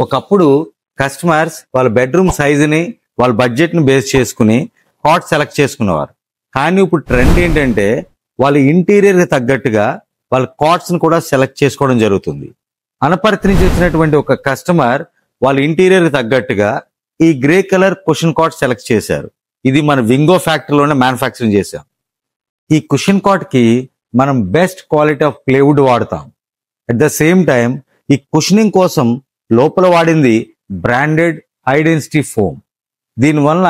ఒకప్పుడు కస్టమర్స్ వాళ్ళ బెడ్రూమ్ సైజుని వాళ్ళ బడ్జెట్ని బేస్ చేసుకుని కాట్ సెలెక్ట్ చేసుకునేవారు. కానీ ఇప్పుడు ట్రెండ్ ఏంటంటే వాళ్ళ ఇంటీరియర్కి తగ్గట్టుగా వాళ్ళ కాట్స్ని కూడా సెలెక్ట్ చేసుకోవడం జరుగుతుంది. అనపర్తి నుంచి వచ్చినటువంటి ఒక కస్టమర్ వాళ్ళ ఇంటీరియర్కి తగ్గట్టుగా ఈ grey colour cushion cot select చేశారు. ఇది మన వింగో ఫ్యాక్టరీలోనే మ్యానుఫ్యాక్చరింగ్ చేశాం. ఈ కుషన్ కాట్కి మనం బెస్ట్ క్వాలిటీ ఆఫ్ ప్లేవుడ్ వాడతాం. అట్ ద సేమ్ టైం ఈ కుషనింగ్ కోసం లోపల వాడింది బ్రాండెడ్ హై డెన్సిటీ ఫోమ్. దీనివల్ల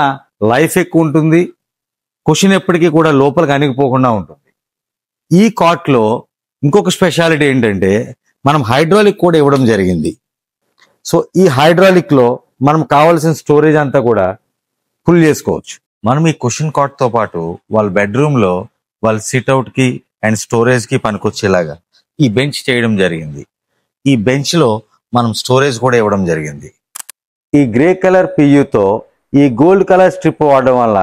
లైఫ్ ఎక్కువ ఉంటుంది, కుషన్ ఎప్పటికీ కూడా లోపలికి అణిగిపోకుండా ఉంటుంది. ఈ కాట్లో ఇంకొక స్పెషాలిటీ ఏంటంటే మనం హైడ్రాలిక్ కూడా ఇవ్వడం జరిగింది. సో ఈ హైడ్రాలిక్లో మనం కావాల్సిన స్టోరేజ్ అంతా కూడా ఫుల్ చేసుకోవచ్చు. మనం ఈ కుషన్ కాట్తో పాటు వాళ్ళ బెడ్రూమ్లో వాళ్ళ సిట్అవుట్కి అండ్ స్టోరేజ్కి పనికొచ్చేలాగా ఈ బెంచ్ చేయడం జరిగింది. ఈ బెంచ్లో మనం స్టోరేజ్ కూడా ఇవ్వడం జరిగింది. ఈ గ్రే కలర్ పియూతో ఈ గోల్డ్ కలర్ స్ట్రిప్ వాడడం వల్ల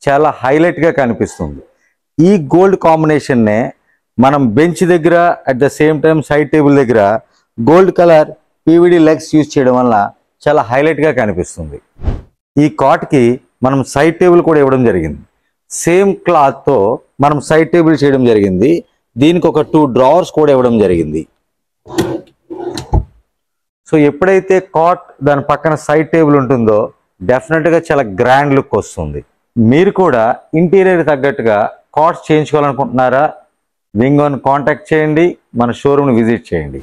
చాలా హైలైట్గా కనిపిస్తుంది. ఈ గోల్డ్ కాంబినేషన్నే మనం బెంచ్ దగ్గర at the same time side table దగ్గర gold colour PVD legs use చేయడం వల్ల చాలా హైలైట్గా కనిపిస్తుంది. ఈ కాట్కి మనం సైడ్ టేబుల్ కూడా ఇవ్వడం జరిగింది. సేమ్ క్లాత్తో మనం సైడ్ టేబుల్ చేయడం జరిగింది. దీనికి ఒక 2 డ్రావర్స్ కూడా ఇవ్వడం జరిగింది. సో ఎప్పుడైతే కాట్ దాని పక్కన సైడ్ టేబుల్ ఉంటుందో డెఫినెట్గా చాలా గ్రాండ్ లుక్ వస్తుంది. మీరు కూడా ఇంటీరియర్ తగ్గట్టుగా కాట్స్ చేయించుకోవాలనుకుంటున్నారా? వింగోని కాంటాక్ట్ చేయండి, మన షోరూమ్ని విజిట్ చేయండి.